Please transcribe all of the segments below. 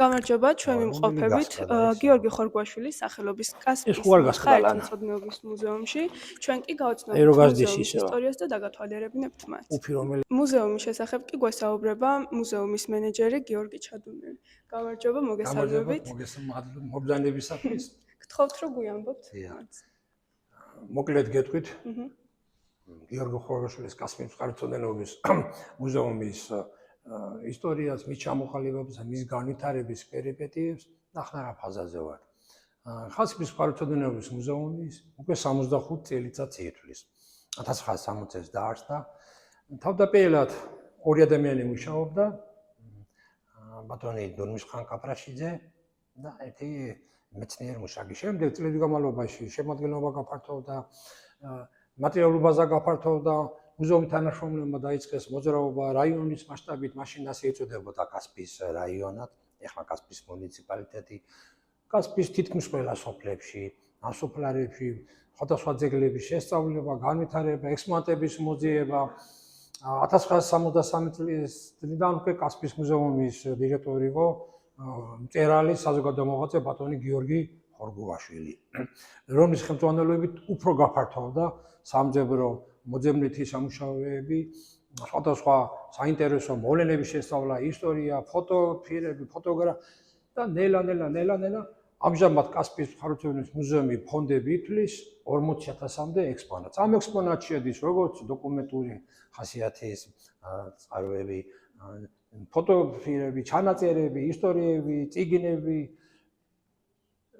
გამარჯობა, ჩვენ ვიმყოფებით გიორგი ხორგვაშვილის სახელობის კასპიის ხაერთმცოდნეობის მუზეუმში. ჩვენ კი გავაცნობთ მუზეუმის ისტორიას და დაგათვალიერებინებთ მათ. მუზეუმის შესახებ კი გვესაუბრება მუზეუმის მენეჯერი გიორგი ჩადუნელი. გამარჯობა, მოგესალმებით. მობრძანებისათვის. გთხოვთ, რომ გვიამბობთ. მოკლედ გეტყვით. გიორგი ხორგვაშვილის კასპიის ხაერთმცოდნეობის მუზეუმის ისტორიას, მის ჩამოყალიბებას, მის განვითარების პერიპეტიებს ნახნარ ფაზაზე ვარ. კასპიის ხაერთმცოდნეობის მუზეუმის უკვე 65 წელიწადს ითვლის. 1960 წელს დაარსდა. თავდაპირველად ორი ადამიანი მუშაობდა, ბატონი დონმიშხან კაპრაშიძე და ერთი მეცნიერ მუშაკი. შემდეგ წლების განმავლობაში შემადგენლობა გაფართოვდა, მატერიალურ ბაზა გაფართოვდა, მუზეუმის თანაშრომლებმა დაიწყეს მოძრაობა რაიონის მასშტაბით, მაშინ ასე ეწოდებოდა კასპიის რაიონად, ეხლა კასპიის მუნიციპალიტეტი. კასპიის თითქმის ყველა სოფლებში, ნასოფლარებში, სხვადასხვა ძეგლების შესწავლება, განვითარება, ექსპონატების მოძიება. 1963 წლიდან უკვე კასპიის მუზეუმის დირექტორი იყო მწერალი, საზოგადო მოღვაწე ბატონი გიორგი ხორგვაშვილი, რომლის ხელმძღვანელობით უფრო გაფართოვდა სამძებრო მოძებნითი სამუშაოები, სხვადასხვა საინტერესო მოვლენების შესწავლა, ისტორია, ფოტოფირები, და ნელა ამჟამად კასპიის ხაერთმცოდნეობის მუზეუმი ფონდები ითვლის 40,000-მდე ექსპონატს. ამ ექსპონატში შედის როგორც დოკუმენტური ხასიათის წყაროები, ფოტოფირები, ჩანაწერები, ისტორიები, წიგნები,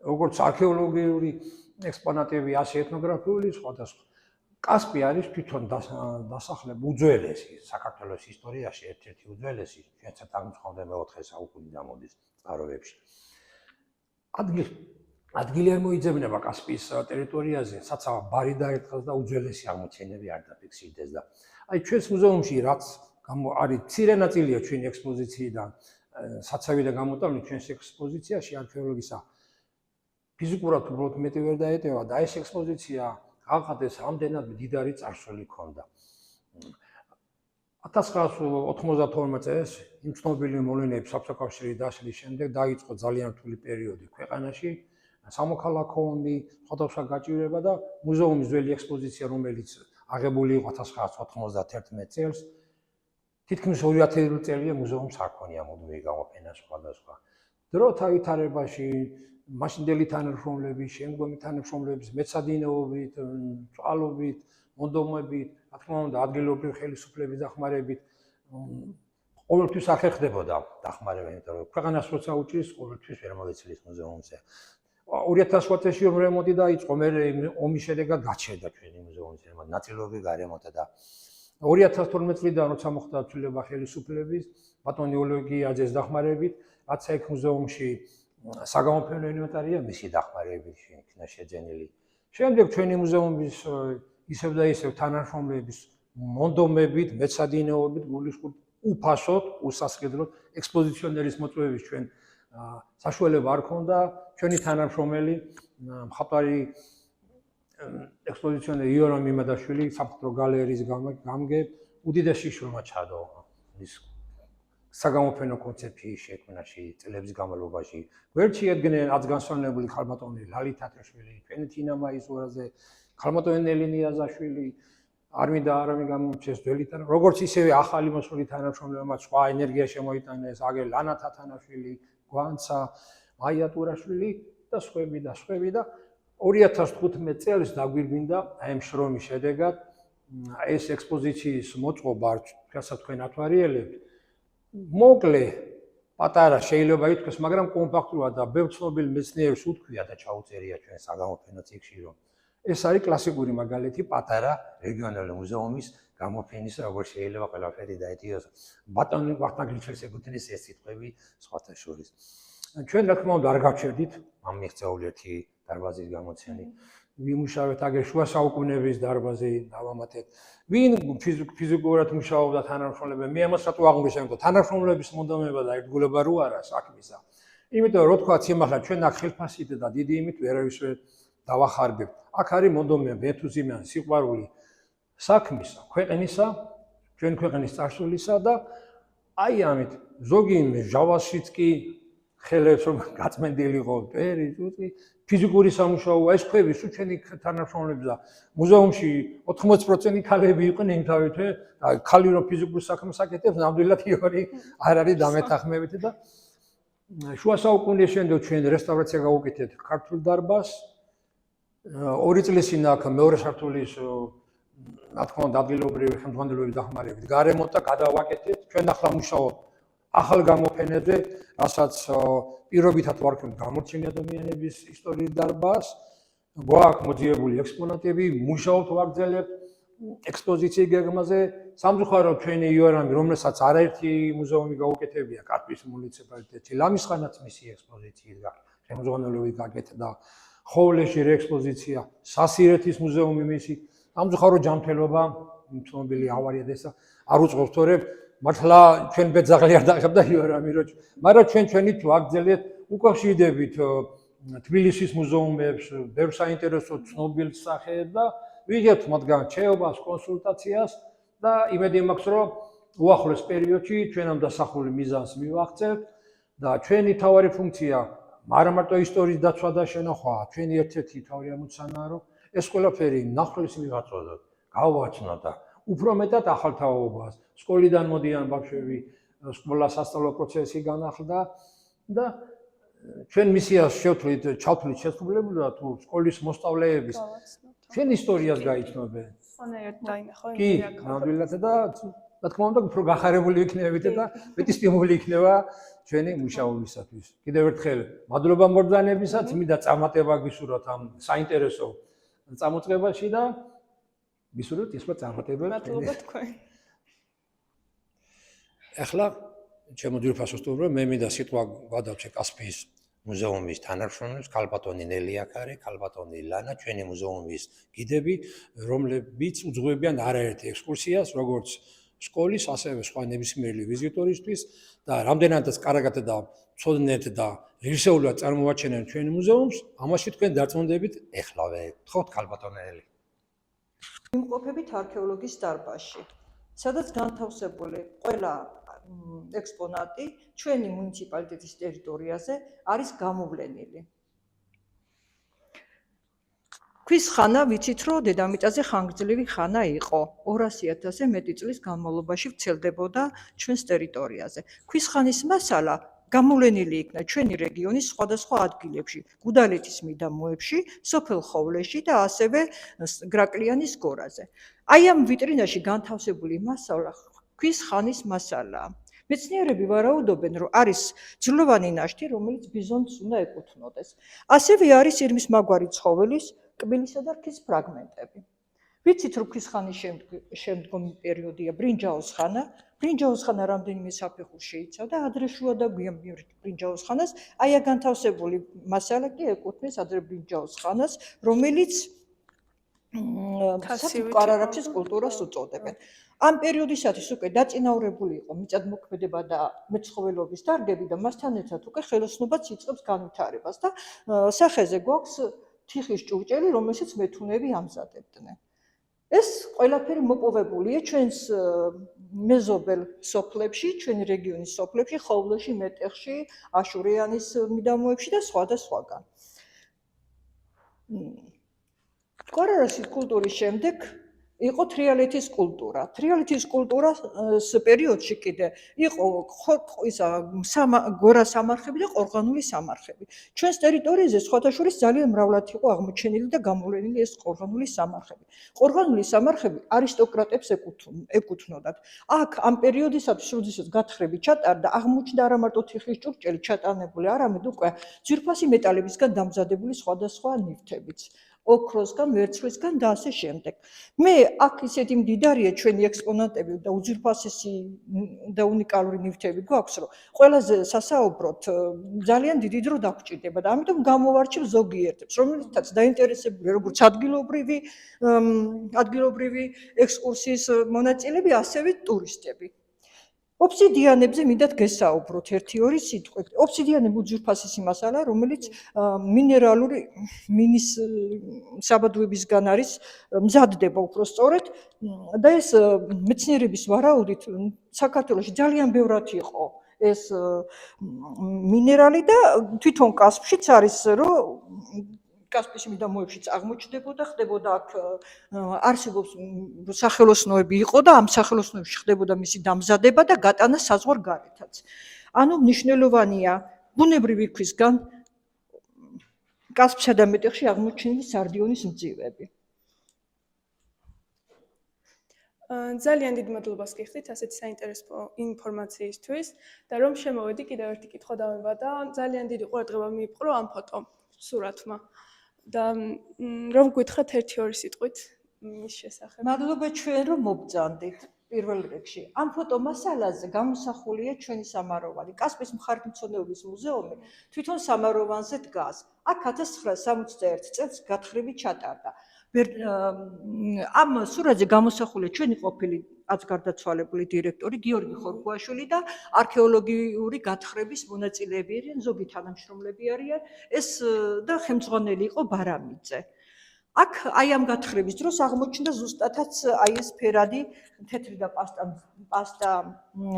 როგორც არქეოლოგიური ექსპონატები, ასე ეთნოგრაფიული სხვადასხვა. კასპი არის თვითონ დასახლება უძველესი საქართველოს ისტორიაში, ერთ-ერთი უძველესი, ჩვენც აღმოსავლეთ მეოთხე საუკუნიდან მოდის წყაროებში. ადგილი არ მოიძებნება კასპიის ტერიტორიაზე, საცავ ბარი დაერთხას და უძველესი აღმოჩენები არ დაფიქსირდეს და აი ჩვენს მუზეუმში რაც არის მცირე ნაწილია ჩვენი ექსპოზიციიდან, საცავიდან გამოტანილი ჩვენს ექსპოზიციაში არქეოლოგისა ფიზიკურად უბრალოდ მეტი ვერ დაეტევა და ეს ექსპოზიცია აღხატეს რამდენად მდიდარი წარსული ჰქონდა. 1992 წელს იმ ცნობილი მოვლენების საბჭოთა დაშლის შემდეგ დაიწყო ძალიან რთული პერიოდი ქვეყანაში, სამოქალაქო ომი, სხვადასხვა გაჭირვება და მუზეუმის ძველი ექსპოზიცია, რომელიც აღებული იყო 1991 წელს, თითქმის 2000 წელია მუზეუმს არ ქონია მუდმივი გამოფენა სხვადასხვა. დროთა ვითარებაში მაშინდელი თანამშრომლების, შემდგომი თანამშრომლების მეცადინეობით, წყალობით, მონდომებით, რა თქმა უნდა, ადგილობრივი ხელისუფლების დახმარებით ყოველთვის არ ხერხდებოდა დახმარება, იმიტომ რომ ქვეყანას როცა უჭირს, ყოველთვის ვერ მოეცლის მუზეუმზე. 2000 წელს რემონტი დაიწყო, მე ომის შედეგად გაჩერდა ჩვენი მუზეუმის რემონტი, ნაწილობრივ გარემონტა და 2012 წლიდან როცა მოხდა ცვლილება ხელისუფლების, ბატონი ოლეგი აძეს დახმარებით, რაც აქ მუზეუმში საგამოფენო ინვენტარია მისი დახმარებით იქნა შეძენილი. შემდეგ ჩვენი მუზეუმის ისევ და ისევ თანამშრომლების მონდომებით, მეცადინეობით, გულისხმობ უფასოდ, უსასყიდლოდ ექსპოზიციონერის მოწვევის ჩვენ საშუალება არ ქონდა. ჩვენი თანამშრომელი მხატვარი ექსპოზიციონერი იორამ იმადაშვილი საფოტო გალერეის გამგე უდიდესი შრომა ჩადო ის საგამოფენო კონცეფციის შექმნაში წლების განმავლობაში. გვერდ შეედგნენ აცგანსვანებული ხალბატონი ლალით ათაშვილი, ჩვენი თინა მაისურაძე, ხალბატონი ნელი ნიაზაშვილი, არმიდა არამი გამომჩეს ძველიდან, როგორც ისევე ახალი მოსული თანამშრომლებმა სხვა ენერგია შემოიტანეს, აგერ ლანა თათანაშვილი, გვანცა, მაია ტურაშვილი და სხვები და 2015 წელს დაგვირგვინდა აი ამ შრომის შედეგად ეს ექსპოზიციის მოწყობა, რასაც თქვენ ათვალიერებთ, მოკლე, პატარა შეიძლება ითქვას, მაგრამ კომპაქტურად და ბევრ ცნობილ მეცნიერს უთქვია და ჩაუწერია ჩვენ საგამოფენო წიგნში, რომ ეს არის კლასიკური მაგალითი პატარა რეგიონალური მუზეუმის გამოფენის, როგორ შეიძლება ყველაფერი დაეტიოს. ბატონი ვახტანგელიჩელის ეკუთვნის ეს სიტყვები სხვათა შორის. ჩვენ რა თქმა უნდა არ გავჩერდით ამ მიღწეული ერთი დარბაზის გამოცემით. ვიმუშავეთ აგერ შუა საუკუნეების დარბაზი დავამატეთ. ვინ ფიზიკურად მუშაობდა თანამშრომლები? მე ამას რატო აღმოჩენდი? თანამშრომლების მონდომება და ერთგულება რო არა საქმისა. იმიტომ რომ თქვა სიმართლე ჩვენ აქ ხელფასით და დიდი იმით ვერავის ვერ დავახარბებთ. აქ არის მონდომება, ენთუზიაზმი, სიყვარული საქმისა, ქვეყნისა, ჩვენ ქვეყნის წარსულისა და აი ამით ზოგი ჟავაშიც კი ხელებს რომ გაწმენდილიყო პერი, ფიზიკური სამუშაოა, ეს ქვები სულ ჩვენი თანამშრომლები და მუზეუმში 80% ქალები იყვნენ იმთავითვე, ქალი რომ ფიზიკურ საქმეს აკეთებს, ნამდვილად იორი არ არის დამეთანხმებით და შუა საუკუნის შემდეგ ჩვენ რესტავრაცია გავუკეთეთ ქართულ დარბაზს. 2 წლის წინ აქ მეორე სართულის რა თქმა უნდა ადგილობრივი ხელმძღვანელობების დახმარებით გარემონტა გადავაკეთეთ. ჩვენ ახლა მუშაობთ ახალ გამოფენებზე, რასაც პირობითად ვარქმევთ გამორჩენილი ადამიანების ისტორიის დარბაზს. გვაქვს მოძიებული ექსპონატები, მუშაობთ ვაგრძელებთ ექსპოზიციის გეგმაზე. სამწუხაროდ ჩვენი იორამი, რომელსაც არაერთი მუზეუმი გაუკეთებია ქართლის მუნიციპალიტეტში, ლამისხანაც მისი ექსპოზიციის ხელმძღვანელობით გაკეთდა. ხოვლეში რეექსპოზიცია, სასირეთის მუზეუმი მისი. სამწუხაროდ ჯანმრთელობა, ცნობილი ავარია და ესა არ უწყობს თორემ მართლა ჩვენ ბეძაღლი არ დაღებდა იორამი რო, მაგრამ ჩვენით ვაგრძელებთ უკავშირდებით თბილისის მუზეუმებს, ბევრ საინტერესო ცნობილ სახეებს და ვიღებთ მათგან ჩეობას, კონსულტაციას და იმედი მაქვს, რომ უახლოს პერიოდში ჩვენ ამ დასახული მიზანს მივაღწევთ და ჩვენი თავარი ფუნქცია არა მარტო ისტორიის დაცვა და შენახვაა, ჩვენი ერთ-ერთი თავი ამოცანაა, რომ ეს ყველაფერი ნახველის მივაწოდოთ, გავვაცნოთ და უფრო მეტად ახალ თაობას, სკოლიდან მოდიან ბავშვები, სკოლა სასწავლო პროცესი განახლდა და ჩვენ მისიას შევთვლით, ჩავთვლით შესრულებულად თუ სკოლის მოსწავლეების ჩვენ ისტორიას გაიცნობენ. ხანერთ დაინახო კი, ნამდვილად და რა თქმა უნდა, უფრო გახარებული იქნებით და მეტი სტიმული იქნება ჩვენი მუშაობისათვის. კიდევ ერთხელ მადლობა მობრძანებისას, მინდა წარმატება გისურვოთ ამ საინტერესო წამოწყებაში და გისურვებთ ისმა წარმატებებს. მადლობა თქვენ. ახლა ჩემო ძვირფასო სტუმრო, მე მინდა სიტყვა გადავწე კასპიის მუზეუმის თანამშრომლებს, ქალბატონი ნელი აქარი, ქალბატონი ლანა, ჩვენი მუზეუმის გიდები, რომლებიც უძღვებიან არაერთ ექსკურსიას, როგორც სკოლის, ასევე სხვა ნებისმიერი ვიზიტორისთვის და რამდენადაც კარგად და ცოდნეთ და ღირსეულად წარმოაჩენენ ჩვენ მუზეუმს, ამაში თქვენ დარწმუნდებით ეხლავე. გთხოვთ ქალბატონელი. იმყოფებით არქეოლოგიის დარბაზში, სადაც განთავსებული ყველა ექსპონატი ჩვენი მუნიციპალიტეტის ტერიტორიაზე არის გამოვლენილი. ქვის ხანა ვიცით, რომ დედამიწაზე ხანგრძლივი ხანა იყო. 200,000-ზე მეტი წლის განმავლობაში ვრცელდებოდა ჩვენს ტერიტორიაზე. ქვის ხანის მასალა გამოვლენილი იქნა ჩვენი რეგიონის სხვადასხვა ადგილებში, გუდალეთის მიდამოებში, სოფელ ხოვლეში და ასევე გრაკლიანის გორაზე. აი ამ ვიტრინაში განთავსებული მასალა ქვის ხანის მასალაა. მეცნიერები ვარაუდობენ, რომ არის ძვლოვანი ნაშთი, რომელიც ბიზონტს უნდა ეკუთვნოდეს. ასევე არის ირმის მაგვარი ცხოველის, კბილისა და რქის ფრაგმენტები. ვიცით, რომ ქვის ხანის შემდგომი პერიოდია ბრინჯაოს ხანა. ბრინჯაოს ხანა რამდენიმე საფეხურს შეიცავდა, ადრე შუა და გვიან ბრინჯაოს ხანას, აი ამ განთავსებული მასალა კი ეკუთვნის ადრე ბრინჯაოს ხანას, რომელიც კარარაქის კულტურას უწოდებენ. ამ პერიოდისათვის უკვე დაწინაურებული იყო მიწათმოქმედება და მეცხოველობის დარგები და მასთან ერთად უკვე ხელოსნობაც იწყებს განვითარებას და სახეზე გვაქვს თიხის ჭურჭელი, რომელშიც მეთუნეები ამზადებდნენ. ეს ყველაფერი მოპოვებულია ჩვენს მეზობელ სოფლებში, ჩვენი რეგიონის სოფლებში, ხოვლეში, მეტეხში, აშურიანის მიდამოებში და სხვა და სხვაგან. კორარასის კულტურის შემდეგ იყო თრიალეთის კულტურა. თრიალეთის კულტურას პერიოდში კიდე იყო გორა სამარხები და ყორღანული სამარხები. ჩვენს ტერიტორიაზე სხვათა შორის ძალიან მრავლად იყო აღმოჩენილი და გამოვლენილი ეს ყორღანული სამარხები. ყორღანული სამარხები არისტოკრატებს ეკუთვნოდათ. აქ ამ პერიოდისათვის, როდესაც გათხრები ჩატარდა, აღმოჩნდა არა მარტო თიხის ჭურჭელი ჩატანებული, არამედ უკვე ძვირფასი მეტალებისგან დამზადებული სხვადასხვა ნივთებიც. ოქროსგან, ვერცხლისგან და ასე შემდეგ. მე აქ ისეთი მდიდარია ჩვენი ექსპონატები და უძვირფასესი და უნიკალური ნივთები გვაქვს, რომ ყველაზე სასაუბროთ ძალიან დიდი დრო დაგვჭირდება და ამიტომ გამოვარჩევ ზოგიერთებს, რომელთაც დაინტერესებულია როგორც ადგილობრივი ექსკურსიის მონაწილეები, ასევე ტურისტები. ოფსიდიანებზე მინდათ გესაუბროთ ერთი-ორი სიტყვით. ოფსიდიანები უძვირფასესი მასალა, რომელიც მინერალური მინის საბადოებისგან არის მზადდება უფრო სწორედ და ეს მეცნიერების ვარაუდით საქართველოში ძალიან ბევრად იყო ეს მინერალი და თვითონ კასპშიც არის რომ კასპის მიდამოებშიც აღმოჩნდებოდა, ხდებოდა აქ არსებობს სახელოსნოები იყო და ამ სახელოსნოებში ხდებოდა მისი დამზადება და გატანა საზღვარგარეთაც. ანუ მნიშვნელოვანია ბუნებრივი ქვისგან კასპსა და მეტეხში აღმოჩენილი სარდიონის მძივები. ძალიან დიდ მადლობას გიხდით ასეთი საინტერესო ინფორმაციისთვის და რომ შემოვედი კიდევ ერთი კითხვა დავება და ძალიან დიდი ყურადღება მიიპყრო ამ ფოტო სურათმა და რომ გითხრათ 1-2 სიტყვით მის შესახებ. მადლობა ჩვენ რომ მობრძანდით პირველ რიგში. ამ ფოტო მასალაზე გამოსახულია ჩვენი სამაროვანი. კასპის მხარეთმცოდნეობის მუზეუმი თვითონ სამაროვანზე დგას. აქ 1961 წელს გათხრები ჩატარდა. ამ სურათზე გამოსახულია ჩვენი ყოფილი აცგარდაცვალებული დირექტორი გიორგი ხორგუაშვილი და არქეოლოგიური გათხრების მონაწილეები არიან, ზოგი თანამშრომლები არიან, ეს და ხელმძღვანელი იყო ბარამიძე. აქ აი ამ გათხრების დროს აღმოჩნდა ზუსტადაც აი ეს ფერადი თეთრი და პასტა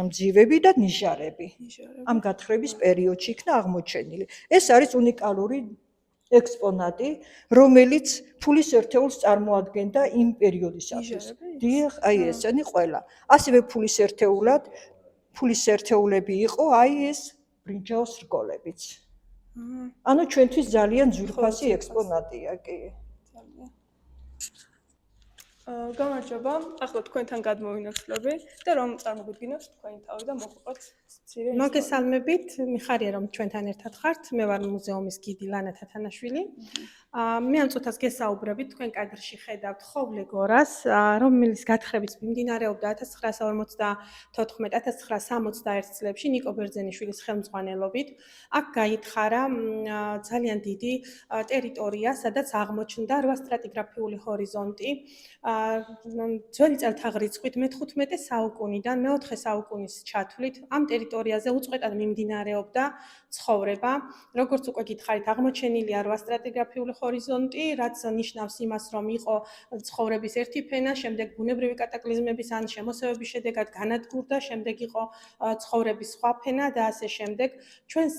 მძივები და ნიჟარები. ამ გათხრების პერიოდში იქნა აღმოჩენილი. ეს არის უნიკალური ექსპონატი, რომელიც ფულის ერთეულს წარმოადგენდა იმ პერიოდისათვის. დიახ, აი ესენი ყველა. ასევე ფულის ერთეულები იყო აი ეს ბრინჯაოს რგოლებიც. ანუ ჩვენთვის ძალიან ძვირფასი ექსპონატია კი. გამარჯობა, ახლა თქვენთან გადმოვინაცვლები და რომ წარმოგვიდგინოთ თქვენი თავი და მოყვყოთ მცირე მოგესალმებით, მიხარია რომ ჩვენთან ერთად ხართ. მე ვარ მუზეუმის გიდი ლანა თათანაშვილი. მე ამ წუთას გესაუბრებით, თქვენ კადრში ხედავთ ხოვლე გორას, რომელიც გათხრებით მიმდინარეობდა 1954-1961 წლებში ნიკო ბერძენიშვილის ხელმძღვანელობით. აქ გაითხარა ძალიან დიდი ტერიტორია, სადაც აღმოჩნდა 8 სტრატიგრაფიული ჰორიზონტი. ძველი წელთაღრიცხვით მე-15 საუკუნიდან მე-4 საუკუნის ჩათვლით ამ ტერიტორიაზე უწყვეტად მიმდინარეობდა ცხოვრება. როგორც უკვე გითხარით, აღმოჩენილია 8 სტრატიგრაფიული ჰორიზონტი, რაც ნიშნავს იმას, რომ იყო ცხოვრების ერთი ფენა, შემდეგ ბუნებრივი კატაკლიზმების ან შემოსევების შედეგად განადგურდა, შემდეგ იყო ცხოვრების სხვა ფენა და ასე შემდეგ. ჩვენს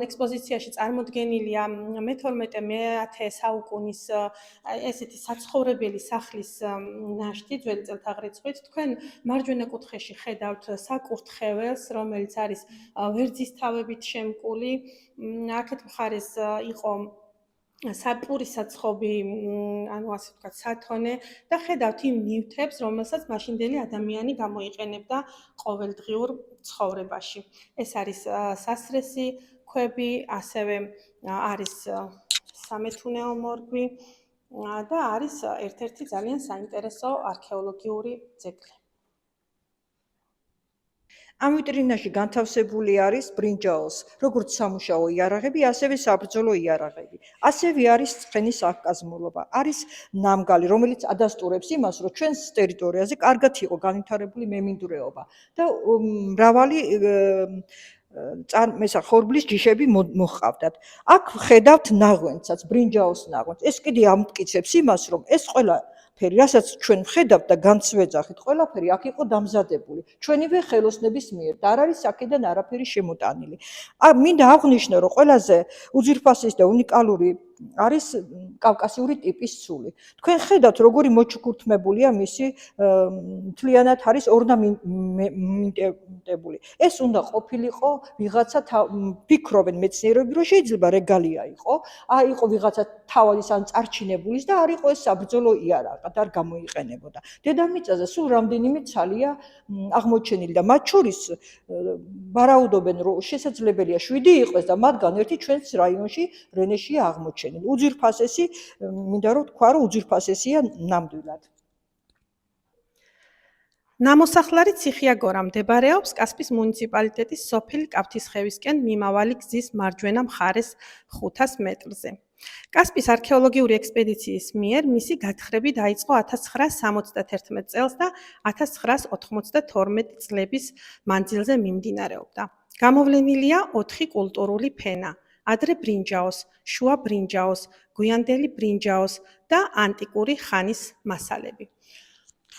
ექსპოზიციაში წარმოდგენილია მე-12-მე-10 საუკუნის ესეთი საცხოვრებელი სახლის ნაშთი ძველი წელთაღრიცხვით. თქვენ მარჯვენა კუთხეში ხედავთ საკურთხეველს, რომელიც არის ვერძის თავებით შემკული. აქეთ მხარეს იყო საპურის საცხობი, ანუ ასე ვთქვათ, სათონე და ხედავთ იმ ნივთებს, რომელსაც მაშინდელი ადამიანი გამოიყენებდა ყოველდღიურ ცხოვრებაში. ეს არის სასრესი ქვები, ასევე არის სამეთუნეო მორგვი და არის ერთ-ერთი ძალიან საინტერესო არქეოლოგიური ძეგლი. ამ ვიტრინაში განთავსებული არის ბრინჯაოს როგორც სამუშაო იარაღები, ასევე საბრძოლო იარაღები. ასევე არის ცხენის აკაზმულობა. არის ნამგალი, რომელიც ადასტურებს იმას, რომ ჩვენს ტერიტორიაზე კარგად იყო განვითარებული მემინდვრეობა და მრავალი ხორბლის ჯიშები მოჰყავდათ. აქ ხედავთ ნაღვენცაც, ბრინჯაოს ნაღვენცს. ეს კიდე ამტკიცებს იმას, რომ ეს ყველა ფერი, რასაც ჩვენ ვხედავთ და განცვეძახით, ყველაფერი აქ იყო დამზადებული ჩვენივე ხელოსნების მიერ და არ არის აქედან არაფერი შემოტანილი. მინდა აღვნიშნო, რომ ყველაზე უძვირფასესი და უნიკალური არის კავკასიური ტიპის ცული. თქვენ ხედავთ, როგორი მოჩუქურთმებულია მისი მთლიანად არის ორნამენტებული. ეს უნდა ყოფილიყო ვიღაცა ფიქრობენ მეცნიერები, რომ შეიძლება რეგალია იყო, იყო ვიღაცა თავადის ან წარჩინებულის და არ იყო ეს საბრძოლო იარაღად არ გამოიყენებოდა. დედამიწაზე სულ რამდენიმე ცალია აღმოჩენილი და მათ შორის ვარაუდობენ, რომ შესაძლებელია 7 იყოს და მათგან ერთი ჩვენს რაიონში რენეშია აღმოჩენილი. უძვირფასესი, მინდა რომ თქვა, რომ უძვირფასესია ნამდვილად. ნამოსახლარი ციხიაგორა მდებარეობს კასპის მუნიციპალიტეტის სოფელი კაფთისხევისკენ მიმავალი გზის მარჯვენა მხარეს 500 მეტრზე. კასპის არქეოლოგიური ექსპედიციის მიერ მისი გათხრები დაიწყო 1971 წელს და 1992 წლების მანძილზე მიმდინარეობდა. გამოვლენილია 4 კულტურული ფენა: ადრე ბრინჯაოს, შუა ბრინჯაოს, გვიანდელი ბრინჯაოს და ანტიკური ხანის მასალები.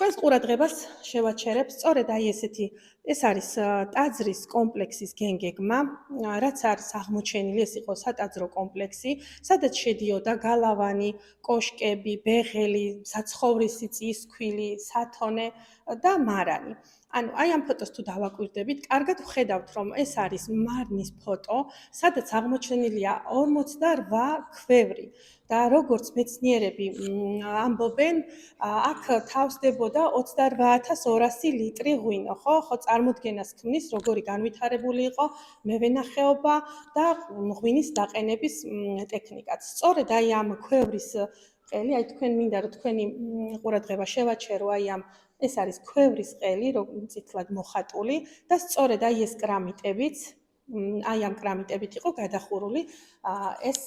Ყველს ყურადღებას შევაჩერებ სწორედ აი ესეთი ეს არის ტაძრის კომპლექსის გენგეგმა, რაც არის აღმოჩენილი, ეს იყო სატაძრო კომპლექსი, სადაც შედიოდა გალავანი, კოშკები, ბეღელი, საცხოვრისი წისქვილი, სათონე და მარანი. ანუ აი ამ ფოტოს თუ დავაკვირდებით, კარგად ვხედავთ, რომ ეს არის მარნის ფოტო, სადაც აღმოჩენილია 48 ქვევრი. და როგორც მეცნიერები ამბობენ, აქ თავსდებოდა 28,200 ლიტრი ღვინო, ხო, წარმოდგენას ქმნის, როგორი განვითარებული იყო მევენახეობა და ღვინის დაყენების ტექნიკაც. სწორედ აი ამ ქვევრის ყელი, აი თქვენ მინდა რომ თქვენი ყურადღება შევაჩერო აი ამ ეს არის ქვევრის ყელი, წითლად მოხატული და სწორედ აი ეს კრამიტებიც, აი ამ კრამიტებით იყო გადახურული ეს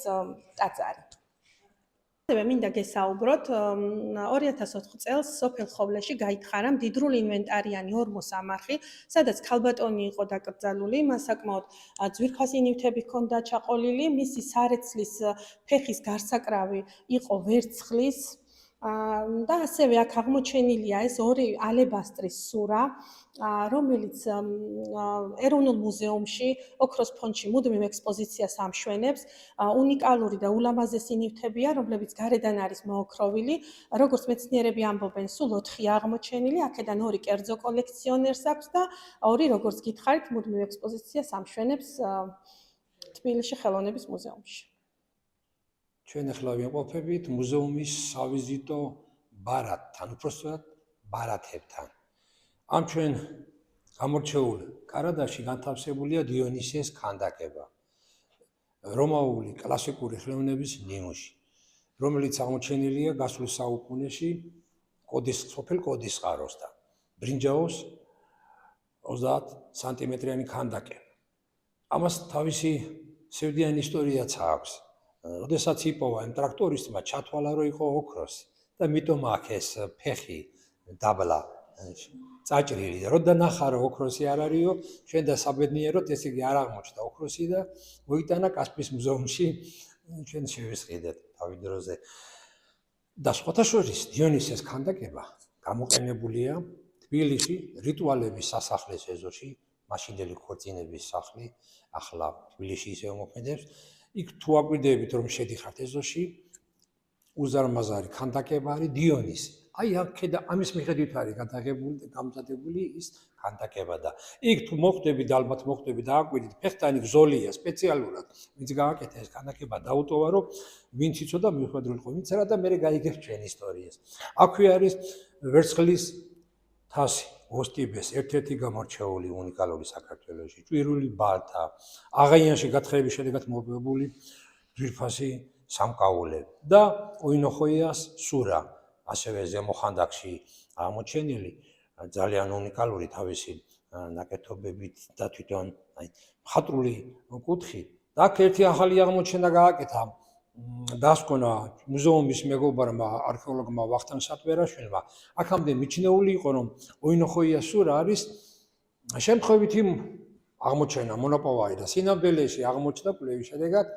ტაძარი. ასევე მინდა გესაუბროთ 2004 წელს სოფელ ხოვლეში გაითხარა მდიდრული ინვენტარიანი ორმოსამარხი, სადაც ქალბატონი იყო დაკრძალული, მას საკმაოდ ძვირფასი ნივთები ჰქონდა ჩაყოლილი, მისი სარეცლის ფეხის გარსაკრავი იყო ვერცხლის და ასევე აქ აღმოჩენილია ეს ორი ალებასტრის სურა, რომელიც ეროვნულ მუზეუმში, ოქროს ფონდში მუდმივ ექსპოზიციას ამშვენებს. უნიკალური და ულამაზესი ნივთებია, რომლებიც გარედან არის მოოქროვილი. როგორც მეცნიერები ამბობენ, სულ 4 აღმოჩენილი, აქედან 2 კერძო კოლექციონერს აქვს და 2, როგორც გითხარით, მუდმივ ექსპოზიციას ამშვენებს თბილისში ხელოვნების მუზეუმში. ჩვენ ახლა ვიმყოფებით მუზეუმის სავიზიტო ბარათთან, უпростоად ბარათებთან. ამ ჩვენ გამორჩეულ კარადაში განთავსებულია დიონისეს ქანდაკება, რომაული კლასიკური ხელოვნების ნიმუში, რომელიც აღმოჩენილია გასულ საუკუნეში სოფელ კოდისწყაროსთან. ბრინჯაოს 30 სანტიმეტრიანი ქანდაკება. ამას თავისი სევდიანი ისტორიაც აქვს. როდესაც იპოვა იმ ტრაქტორისტმა ჩათვალა, რომ იყო ოქროსი და მიტომ აქ ეს ფეხი დაბლა წაჭრილი. როდა ნახა, რომ ოქროსი არ არისო, ჩვენ და საბედნიეროდ ეს იგი არ აღმოჩნდა ოქროსი და მოიტანა კასპიის მუზეუმში, ჩვენ შევისყიდეთ თავი დროზე. და სხვათა შორის დიონისეს ქანდაკება გამოყენებულია თბილისში რიტუალების სასახლის ეზოში, მაშინდელი ქორწინების სახლი, ახლა თბილისში ისევ მოქმედებს. იქ თუ აკვირდებით, რომ შედიხართ ეზოში, უზარმაზარი ქანდაკება არის დიონისი. აი ამის მიხედვით არის გამზადებული ის ქანდაკება და იქ თუ მოხვდებით, ალბათ მოხვდებით და აკვირდით, ფეხტანი გზოლია სპეციალურად, ვინც გააკეთა ეს ქანდაკება, დაუტოვა, რომ ვინც იცოდა მიუხედავად იყო, ვინც არა და მე გაიგებ ჩვენ ისტორიას. აქვე არის ვერცხლის თასი, ოსტიბეს, ერთ-ერთი გამორჩეული უნიკალური საქართველოში, ჭვირული ბალთა, აღაიანში გათხრების შედეგად მოპოვებული ძვირფასი სამკაულები და ოინოხოიას სურა, ასევე ზემოხანდაკში აღმოჩენილი ძალიან უნიკალური თავისი ნაკეთობებით და თვითონ მხატვრული კუთხით. და აქ ერთი ახალი აღმოჩენა გააკეთა დასკვნა მუზეუმის მეგობარმა არქეოლოგმა ვახტანგ სატვერაშვილმა. აქამდე მიჩნეული იყო, რომ ოინოხოიას სურა არის შემთხვევით იმ აღმოჩენა მონაპოვარი და სინამდვილეში აღმოჩნდა კვლევის შედეგად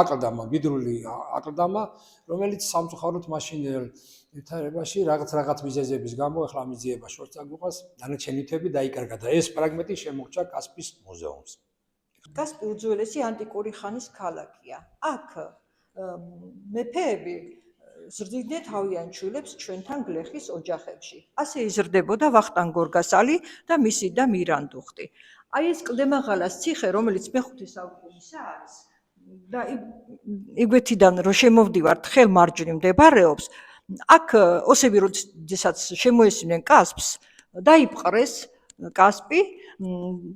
აკლდამა, მდიდრული აკლდამა, რომელიც სამწუხაროდ მაშინდელ ვითარებაში რაღაც მიზეზების გამო ახლა მიზიება შორს წაგვიყვანს, დანარჩენი ნივთები დაიკარგა და ეს ფრაგმენტი შემოგჭა კასპიის მუზეუმს. კასპი უძველესი ანტიკური ხანის ქალაქია. აქ მეფეები ზრდიდნენ თავიანთ შვილებს ჩვენთან გლეხის ოჯახებში. ასე იზრდებოდა ვახტანგ გორგასალი და მისი და მირანდუხტი. აი ეს კლდემაღალას ციხე, რომელიც მე-5 საუკუნისა არის და იგვეთიდან რომ შემოვდივართ, ხელ მარჯვნივ მდებარეობს. აქ ოსები როდესაც შემოესვნენ კასპს, დაიპყრეს კასპი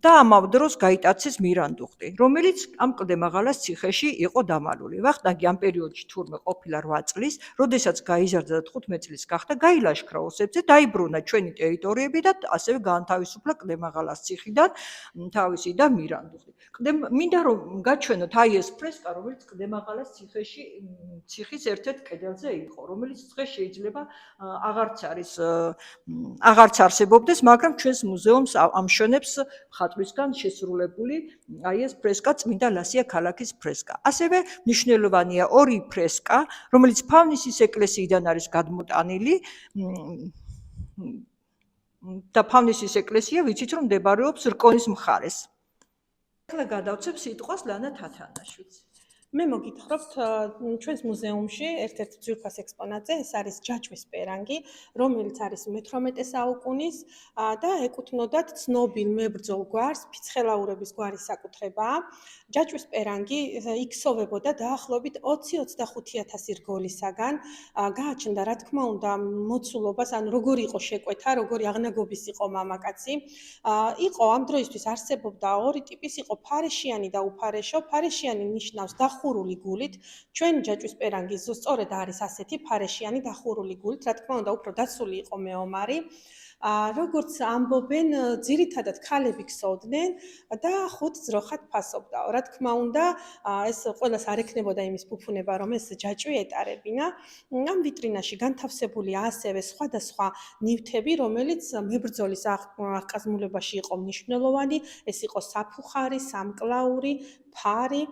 და ამავე დროს გაიტაცეს მირანდუხტი, რომელიც ამ კლდემაღალას ციხეში იყო დამალული. ვახტანგი ამ პერიოდში თურმე ყოფილა 8 წლის, როდესაც გაიზარდა და 15 წლის გახდა, გაილაშქრა ოსებზე, დაიბრუნა ჩვენი ტერიტორიები და ასევე გაანთავისუფლა კლდემაღალას ციხიდან თავისი და მირანდუხტი. მინდა რომ გაჩვენოთ აი ეს ფრესკა, რომელიც კლდემაღალას ციხის ერთ-ერთ კედელზე იყო, რომელიც დღეს შეიძლება აღარც არსებობდეს, მაგრამ ჩვენს მუზეუმს ამშვენებს მხატვრისგან შესრულებული აი ეს ფრესკა, წმინდა ლასია ქალაქის ფრესკა. ასევე მნიშვნელოვანია 2 ფრესკა, რომელიც ფავნისის ეკლესიიდან არის გადმოტანილი და ფავნისის ეკლესია ვიცით რომ მდებარეობს რკონის მხარეს. ახლა გადავცებ სიტყვას ლანა თათანაშვილს. მე მოგითხრობთ ჩვენს მუზეუმში ერთ-ერთ ძვირფას ექსპონატზე ეს არის ჯაჭვის პერანგი, რომელიც არის მე-18 საუკუნის და ეკუთვნოდათ ცნობილ მებრძოლ გვარს, ფიცხელაურების გვარის საკუთრებაა. ჯაჭვის პერანგი იქსოვებოდა დაახლოებით 20-25,000 რგოლისაგან. გააჩნდა, რა თქმა უნდა, მოცულობას, ანუ როგორი იყო შეკვეთა, როგორი აღნაგობის იყო მამაკაცი. იყო ამ დროისთვის არსებობდა ორი ტიპის, იყო ფარეშიანი და უფარეშო. ფარეშიანი ნიშნავს დახურული გულით. ჩვენი ჯაჭვის პერანგი სწორედ არის ასეთი ფარეშიანი დახურული გულით, რა თქმა უნდა, უფრო დაცული იყო მეომარი. როგორც ამბობენ, ძირითადად ქალები ქსოვდნენ და ხუთ ძროხად ფასობდა. რა თქმა უნდა, ეს ყველას არ ექნებოდა იმის ფუფუნება, რომ ეს ჯაჭვი ეტარებინა. ამ ვიტრინაში განთავსებულია ასევე სხვადასხვა ნივთები, რომელიც მებრძოლის აღკაზმულებაში იყო მნიშვნელოვანი. ეს იყო საფუხარი, სამკლაური, ფარი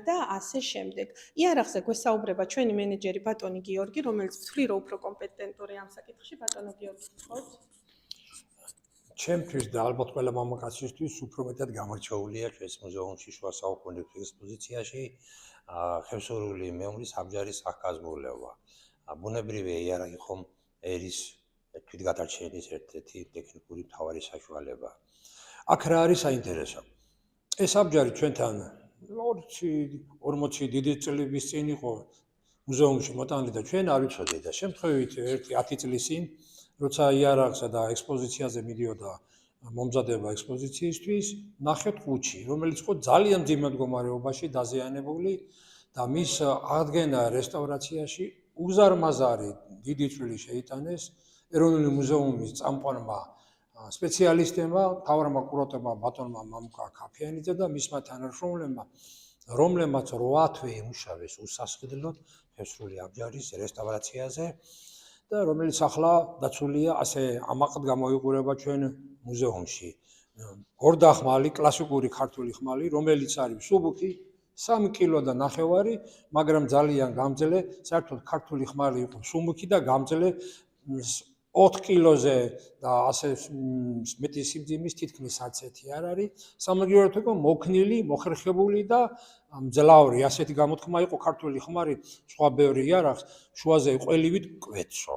და ასე შემდეგ. იარაღზე გვესაუბრება ჩვენი მენეჯერი ბატონი გიორგი, რომელიც ვთვლი, რომ უფრო კომპეტენტური ამ საკითხში. ბატონო გიორგი, გთხოვთ. ჩემთვის და ალბათ ყველა მამაკაცისთვის უფრო მეტად გამორჩეულია ჩვენს მუზეუმში შუა საუკუნეების ექსპოზიციაში ხევსურული მეომრის აბჯარის აღკაზმულება. ბუნებრივია იარაღი ხომ ერის თვითგადარჩენის ერთ-ერთი ტექნიკური მთავარი საშუალება. აქ რა არის საინტერესო? ეს აბჯარი ჩვენთან 40 დიდი წლების წინ იყო მუზეუმში მოტანილი და ჩვენ არ ვიცოდით და შემთხვევით 10 წლის წინ როცა იარაღსა და ექსპოზიციაზე მიდიოდა მომზადება ექსპოზიციისთვის, ნახეთ ყუჩი, რომელიც იყო ძალიან მძიმე მდგომარეობაში დაზიანებული და მის აღდგენა რესტავრაციაში უზარმაზარი დიდი წვლილი შეიტანეს ეროვნული მუზეუმის წამყვანმა სპეციალისტებმა, მთავარმა კურატორმა ბატონმა მამუკა ქაფიანიძე და მისმა თანამშრომლებმა, რომლებმაც 8 თვე იმუშავეს უსასყიდლოდ ხევსურული აბჯარის რესტავრაციაზე და რომელიც ახლა დაცულია ასე ამაყად გამოიყურება ჩვენ მუზეუმში. ორდახმალი, კლასიკური ქართული ხმალი, რომელიც არის მსუბუქი 3 კილო და ნახევარი, მაგრამ ძალიან გამძლე, საერთოდ ქართული ხმალი იყო მსუბუქი და გამძლე 4 კილოზე და ასე მეტი სიმძიმის თითქმის არცეთი არ არის. სამაგიეროდ იყო მოქნილი, მოხერხებული და მძლავრი. ასეთი გამოთქმა იყო ქართული ხმარი, სხვა ბევრი იარაღს შუაზე ყველივით კვეთსო.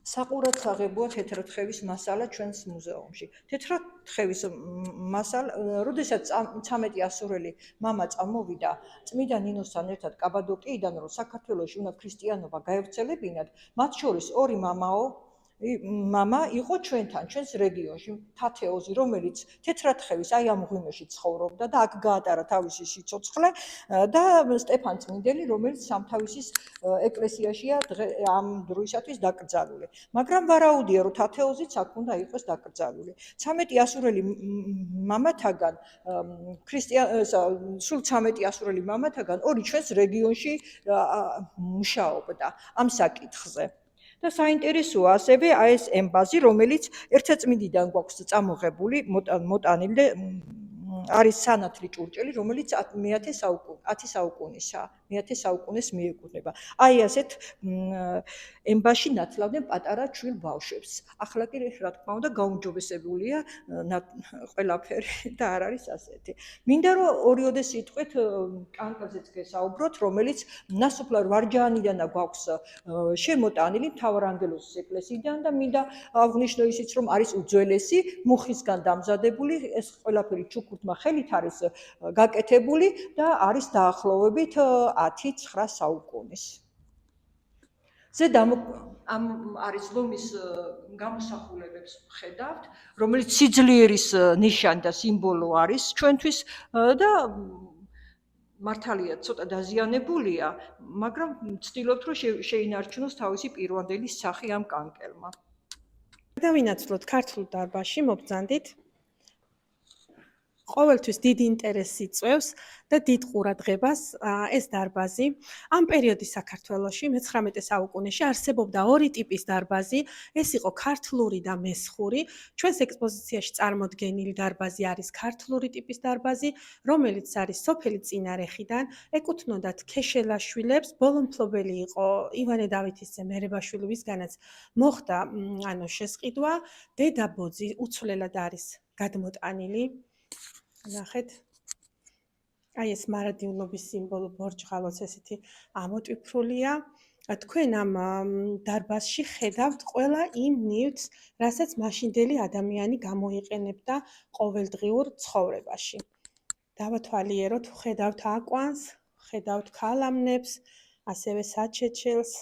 საყურადღებოა თეთრთხევის მასალა ჩვენს მუზეუმში. თეთრთხევის მასალა, როდესაც 13 ასურელი მამა წამოვიდა წმიდა ნინოსთან ერთად კაბადოკიიდან, რომ საქართველოში უნდა ქრისტიანობა გაევრცელებინათ, მათ შორის ორი მამა იყო ჩვენთან, ჩვენს რეგიონში, თათეოზი, რომელიც თეთრთხევის აი ამ ღვინოში ცხოვრობდა და აქ გაატარა თავისი სიცოცხლე და სტეფან წმინდელი, რომელიც სამთავისის ეკლესიაშია ამ დროისათვის დაკრძალული. მაგრამ ვარაუდია, რომ თათეოზიც აქ უნდა იყოს დაკრძალული. 13 ასურელი მამათაგან სულ 13 ასურელი მამათაგან ორი ჩვენს რეგიონში მუშაობდა ამ საკითხზე. და საინტერესოა ასევე ეს ემბაზი, რომელიც ერთაწმინდიდან გვაქვს წამოღებული, მოტანილი არის სანათლი ჭურჭელი, რომელიც 10 საუკუნისაა, 10 საუკუნეს მიეკუთვნება. აი ასეთ ემბაში ნათლავდნენ პატარა ჩვილ ბავშვებს. ახლა კი რა თქმა უნდა გაუმჯობესებულია ყველაფერი და არ არის ასეთი. მინდა რომ ორიოდე სიტყვით კანკაზეც გესაუბროთ, რომელიც ნასოფლარ ვარჯაანიდან გვაქვს შემოტანილი მთავარანგელოზის ეკლესიიდან და მინდა აღვნიშნო ისიც, რომ არის უძველესი მუხისგან დამზადებული, ეს ყველაფერი ჩუქურთმა ხელით არის გაკეთებული და არის დაახლოებით 10-9 საუკუნის. ამ არის ლომის გამოსახულებებს ხედავთ, რომელიც სიძლიერის ნიშანი და სიმბოლო არის ჩვენთვის და მართალია ცოტა დაზიანებულია, მაგრამ ვცდილობთ რომ შეინარჩუნოს თავისი პირვანდელი სახე ამ კანკელმა. დავინაცვლოთ ქართულ დარბაზში, მობრძანდით. ყოველთვის დიდ ინტერესს იწვევს და დიდ ყურადღებას ეს დარბაზი. ამ პერიოდის საქართველოში მე-19 საუკუნეში არსებობდა ორი ტიპის დარბაზი, ეს იყო ქართლური და მესხური. ჩვენს ექსპოზიციაში წარმოდგენილი დარბაზი არის ქართლური ტიპის დარბაზი, რომელიც არის სოფელი წინარეხიდან, ეკუთვნოდათ ქეშელაშვილებს, ბოლომფლობელი იყო ივანე დავითისძე მერებაშვილი, ვისგანაც მოხდა შესყიდვა, დედა ბოძი უცვლელად არის გადმოტანილი. ნახეთ, აი ეს მარადიულობის სიმბოლო ბორჯღალოს ესეთი ამოტვიფრულია. თქვენ ამ დარბაზში ხედავთ ყველა იმ ნივთს, რასაც მაშინდელი ადამიანი გამოიყენებდა ყოველდღიურ ცხოვრებაში. დავათვალიეროთ, ხედავთ აკვანს, ხედავთ ქალამნებს, ასევე საჩეჩელს.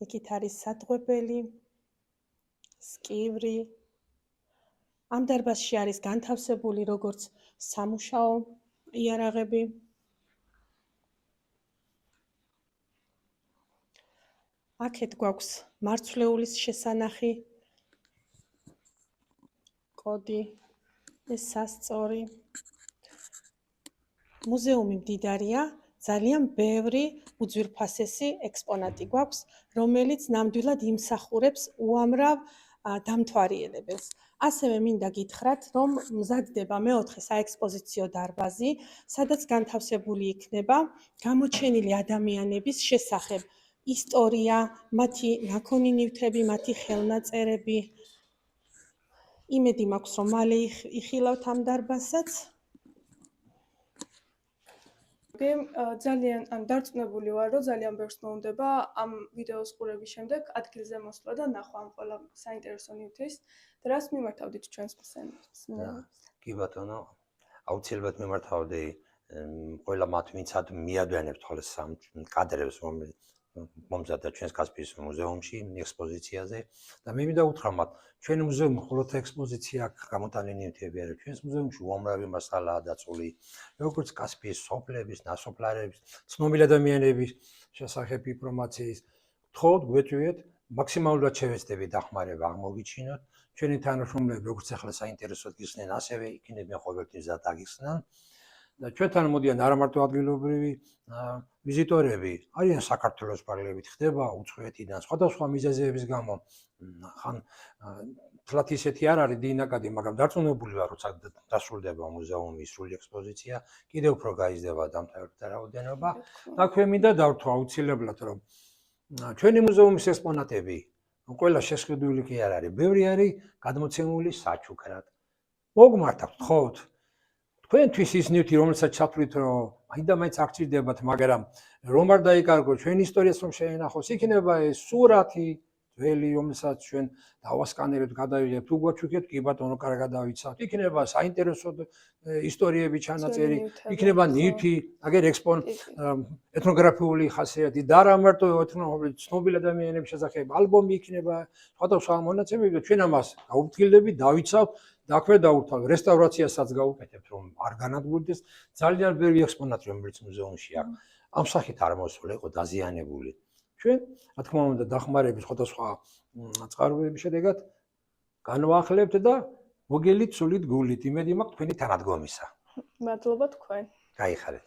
იქით არის სადღვებელი, სკივრი. ამ დარბაზში არის განთავსებული როგორც სამუშაო იარაღები. აქეთ გვაქვს მარცვლეულის შესანახი, კოდი, ეს სასწორი. მუზეუმი მდიდარია, ძალიან ბევრი უძვირფასესი ექსპონატი გვაქვს, რომელიც ნამდვილად იმსახურებს უამრავ დამთვალიერებელს. ასევე მინდა გითხრათ, რომ მზადდება მეოთხე საექსპოზიციო დარბაზი, სადაც განთავსებული იქნება გამოჩენილი ადამიანების შესახებ ისტორია, მათი ნაქონი ნივთები, მათი ხელნაწერები. იმედი მაქვს, რომ მალე იხილავთ ამ დარბაზსაც. ძალიან დარწმუნებული ვარ, რომ ძალიან ბევრს მოუნდება ამ ვიდეოს ყურების შემდეგ ადგილზე მოსვლა და ნახვა ამ ყველა საინტერესო ნივთის. და რას მიმართავდით ჩვენს მსმენელებს? კი ბატონო, აუცილებლად მიმართავდი ყველა მათ, ვინცად მიადვიანებთ ხოლმე სამ კადრებს, რომელიც მომზადდა ჩვენს კასპიის მუზეუმში ექსპოზიციაზე და მე მინდა უთხრა მათ, ჩვენი მუზეუმი მხოლოდ ექსპოზიცია აქვს გამოტანილი ნივთები არა, ჩვენს მუზეუმში უამრავი მასალაა დაწული, როგორც კასპიის სოფლების, ნასოფლარების, ცნობილი ადამიანების შესახებ ინფორმაციის. გთხოვთ, გვეჭვიეთ, მაქსიმალურად შევეცდები დახმარება აღმოგიჩინოთ. ჩვენი თანამშრომლები როგორც ახლა საინტერესოდ გიხსნენ, ასევე იქნებიან ყოველთვის დაგიხსნან. და ჩვენთან მოდიან არა მარტო ადგილობრივი ვიზიტორები, არიან საქართველოს პარლამენტით, ხდება უცხოეთიდან, სხვადასხვა მიზეზების გამო. ხან თლათ ისეთი არ არის დინაკადი, მაგრამ დარწმუნებული ვარ, როცა დასრულდება მუზეუმის სრული ექსპოზიცია, კიდევ უფრო გაიზრდება დამთავრებთა რაოდენობა. და ჩვენ მინდა დავთვალო აუცილებლად, რომ ჩვენი მუზეუმის ექსპონატები ყველა შესყიდული კი არ არის, ბევრი არის გადმოცემული საჩუქრად. მოგმართავთ, გთხოვთ. თქვენთვის ის ნივთი, რომელსაც ჩათვლით, რომ მაინდა-მაინც არ გჭირდებათ, მაგრამ რომ არ დაიკარგო ჩვენ ისტორიას რომ შეენახოს, იქნება ეს სურათი, ძველი, რომელსაც ჩვენ დავასკანერებთ, გადავიღებთ, თუ გვაჩუქებთ, კი ბატონო, კარგად დავიცავთ. იქნება საინტერესო ისტორიები ჩანაწერი, იქნება ნივთი, აგერ ეთნოგრაფიული ხასიათი და არა მარტო ეთნოგრაფიული ცნობილი ადამიანების შესახებ ალბომი იქნება, სხვადასხვა მონაცემები და ჩვენ ამას გავუფრთხილდებით, დავიცავთ. და აქვე დავურთავთ, რესტავრაციასაც გავუკეთებთ, რომ არ განადგურდეს. ძალიან ბევრი ექსპონატი, რომელიც მუზეუმში აქვს, ამ სახით არ მოსულა, იყო დაზიანებული. ჩვენ, რა თქმა უნდა, დახმარების სხვადასხვა წყაროების შედეგად განვაახლებთ და მოგელით სულით გულით. იმედი მაქვს თქვენი თანადგომისა. მადლობა თქვენ. გაიხარეთ.